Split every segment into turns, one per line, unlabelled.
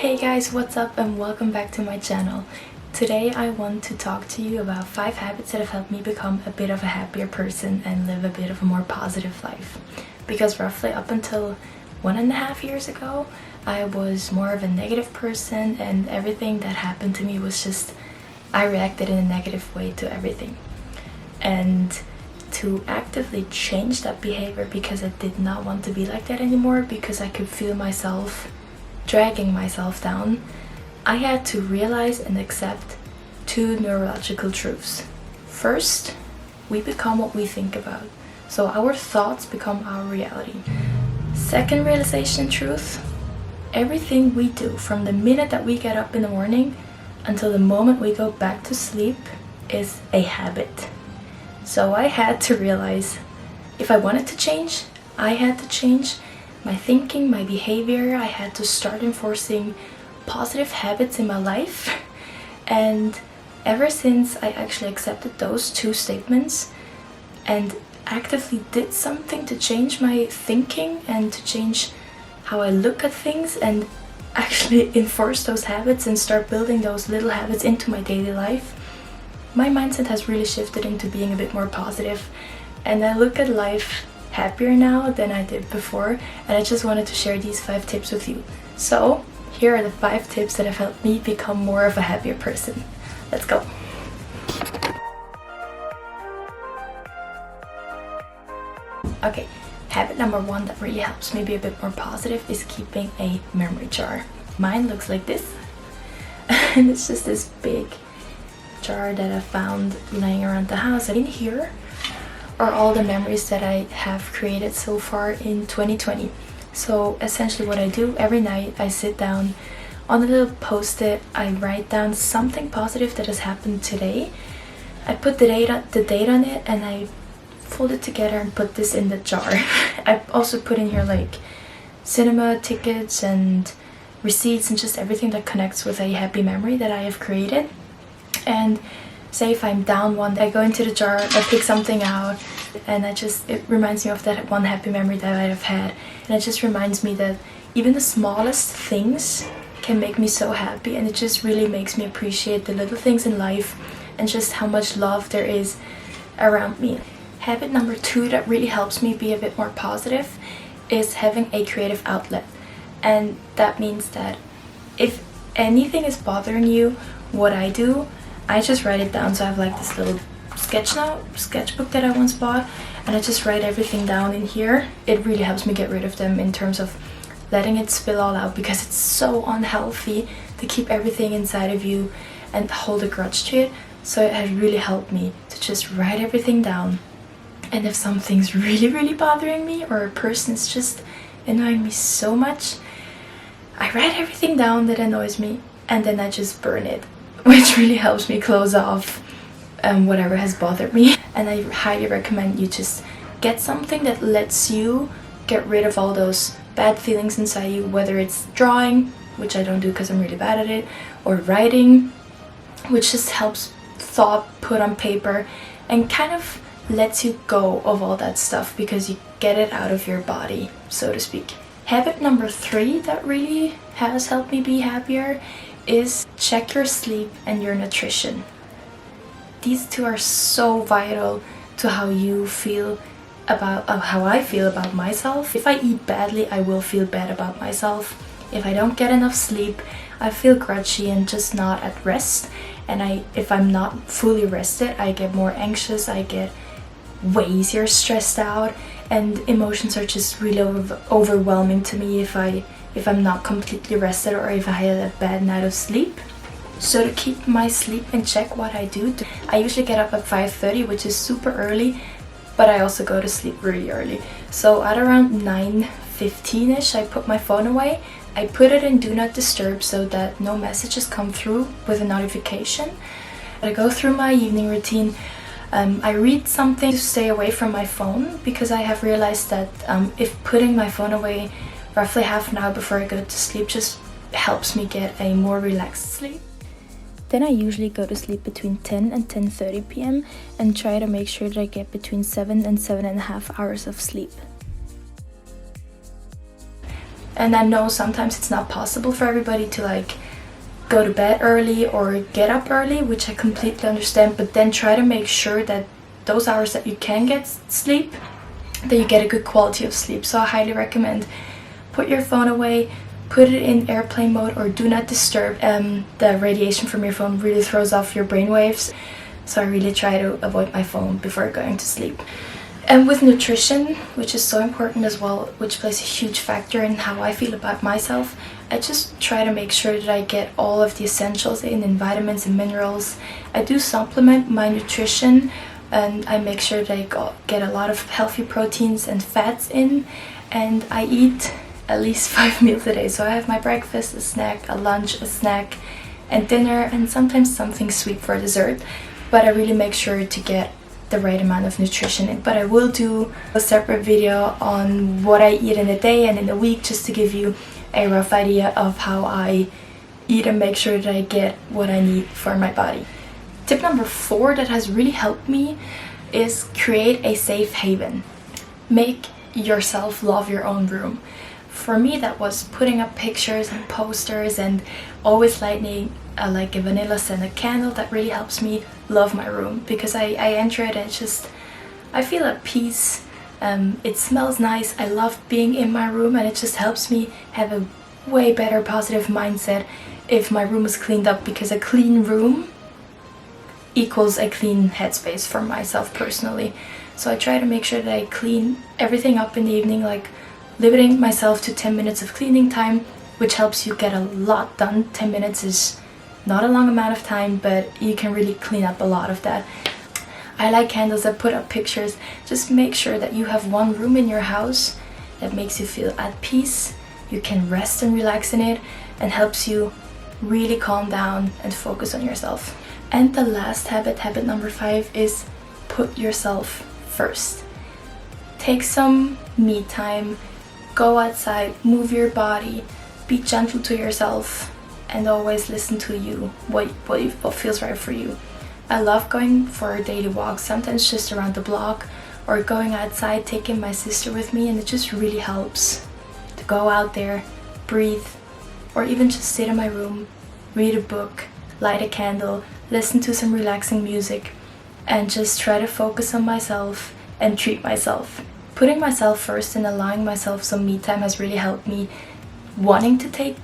Hey guys, what's up and welcome back to my channel. Today I want to talk to you about 5 habits that have helped me become a bit of a happier person and live a bit of a more positive life. Because roughly up until 1.5 years ago, I was more of a negative person and everything that happened to me was just, I reacted in a negative way to everything. And to actively change that behavior because I did not want to be like that anymore, because I could feel myself dragging myself down, I had to realize and accept 2 neurological truths. First, we become what we think about. So our thoughts become our reality. Second realization truth, everything we do from the minute that we get up in the morning until the moment we go back to sleep is a habit. So I had to realize if I wanted to change, I had to change my thinking, my behavior. I had to start enforcing positive habits in my life. And ever since I actually accepted those 2 statements and actively did something to change my thinking and to change how I look at things and actually enforce those habits and start building those little habits into my daily life, my mindset has really shifted into being a bit more positive, and I look at life happier now than I did before, and I just wanted to share these 5 tips with you. So here are the 5 tips that have helped me become more of a happier person. Let's go. Okay, habit number 1 that really helps me be a bit more positive is keeping a memory jar. Mine looks like this and it's just this big jar that I found laying around the house. In here are all the memories that I have created so far in 2020. So essentially what I do every night, I sit down on a little post-it, I write down something positive that has happened today. I put the date on it and I fold it together and put this in the jar. I also put in here like cinema tickets and receipts and just everything that connects with a happy memory that I have created. And say if I'm down one day, I go into the jar, I pick something out, and it reminds me of that one happy memory that I have had. And it just reminds me that even the smallest things can make me so happy, and it just really makes me appreciate the little things in life and just how much love there is around me. Habit number 2 that really helps me be a bit more positive is having a creative outlet. And that means that if anything is bothering you, what I do, I just write it down. So I have like this little sketchbook that I once bought, and I just write everything down in here. It really helps me get rid of them in terms of letting it spill all out, because it's so unhealthy to keep everything inside of you and hold a grudge to it. So it has really helped me to just write everything down. And if something's really bothering me, or a person is just annoying me so much, I write everything down that annoys me and then I just burn it, which really helps me close off whatever has bothered me. And I highly recommend you just get something that lets you get rid of all those bad feelings inside you, whether it's drawing, which I don't do because I'm really bad at it, or writing, which just helps thought put on paper and kind of lets you go of all that stuff because you get it out of your body, so to speak. Habit number 3 that really has helped me be happier is check your sleep and your nutrition. These 2 are so vital to how you feel about how I feel about myself. If I eat badly, I will feel bad about myself. If I don't get enough sleep, I feel grudgy and just not at rest. And if I'm not fully rested, I get more anxious, I get way easier stressed out, and emotions are just really overwhelming to me if I'm not completely rested or if I had a bad night of sleep. So to keep my sleep in check, what I do, I usually get up at 5:30, which is super early, but I also go to sleep really early. So at around 9:15ish, I put my phone away. I put it in do not disturb so that no messages come through with a notification. I go through my evening routine. I read something to stay away from my phone, because I have realized that if putting my phone away roughly half an hour before I go to sleep just helps me get a more relaxed sleep. Then I usually go to sleep between 10 and 10:30 p.m. and try to make sure that I get between 7 and 7.5 hours of sleep. And I know sometimes it's not possible for everybody to like go to bed early or get up early, which I completely understand, but then try to make sure that those hours that you can get sleep, that you get a good quality of sleep. So I highly recommend put your phone away, put it in airplane mode or do not disturb. The radiation from your phone really throws off your brain waves, so I really try to avoid my phone before going to sleep. And with nutrition, which is so important as well, which plays a huge factor in how I feel about myself, I just try to make sure that I get all of the essentials in vitamins and minerals. I do supplement my nutrition, and I make sure that I get a lot of healthy proteins and fats in, and I eat at least 5 meals a day. So I have my breakfast, a snack, a lunch, a snack, and dinner, and sometimes something sweet for dessert. But I really make sure to get the right amount of nutrition in. But I will do a separate video on what I eat in a day and in a week, just to give you a rough idea of how I eat and make sure that I get what I need for my body. Tip number 4 that has really helped me is create a safe haven. Make yourself love your own room. For me, that was putting up pictures and posters and always lighting like a vanilla scented candle. That really helps me love my room, because I enter it and I feel at peace. It smells nice. I love being in my room, and it just helps me have a way better positive mindset if my room is cleaned up, because a clean room equals a clean headspace for myself personally. So I try to make sure that I clean everything up in the evening, like limiting myself to 10 minutes of cleaning time, which helps you get a lot done. 10 minutes is not a long amount of time, but you can really clean up a lot of that. I like candles. I put up pictures. Just make sure that you have one room in your house that makes you feel at peace. You can rest and relax in it, and helps you really calm down and focus on yourself. And the last habit number 5, is put yourself first. Take some me time, go outside, move your body, be gentle to yourself, and always listen to you, what feels right for you. I love going for daily walks, sometimes just around the block, or going outside, taking my sister with me, and it just really helps to go out there, breathe, or even just sit in my room, read a book, light a candle, listen to some relaxing music, and just try to focus on myself and treat myself. Putting myself first and allowing myself some me time has really helped me wanting to take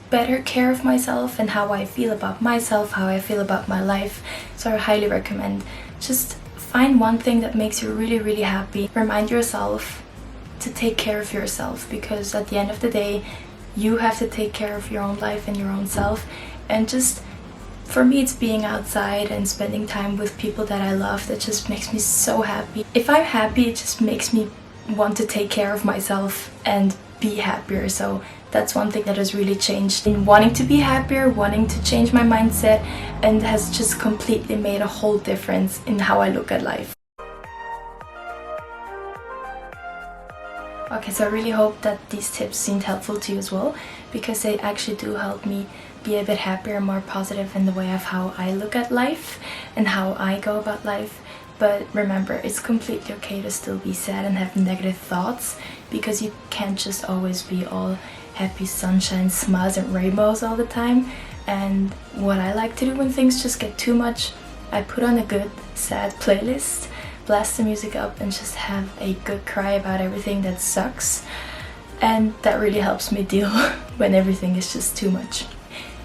better care of myself and how I feel about myself, how I feel about my life. So I highly recommend just find one thing that makes you really, really happy. Remind yourself to take care of yourself, because at the end of the day, you have to take care of your own life and your own self. And just for me, it's being outside and spending time with people that I love that just makes me so happy. If I'm happy, it just makes me want to take care of myself and be happier. So that's one thing that has really changed in wanting to be happier, wanting to change my mindset, and has just completely made a whole difference in how I look at life. Okay, so I really hope that these tips seemed helpful to you as well, because they actually do help me be a bit happier and more positive in the way of how I look at life and how I go about life. But remember, it's completely okay to still be sad and have negative thoughts, because you can't just always be all happy, sunshine, smiles and rainbows all the time. And what I like to do when things just get too much, I put on a good sad playlist, blast the music up, and just have a good cry about everything that sucks. And that really helps me deal when everything is just too much.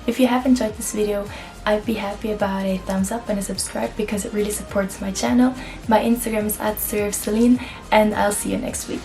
If you have enjoyed this video, I'd be happy about a thumbs up and a subscribe, because it really supports my channel. My Instagram is @CéLINE, and I'll see you next week.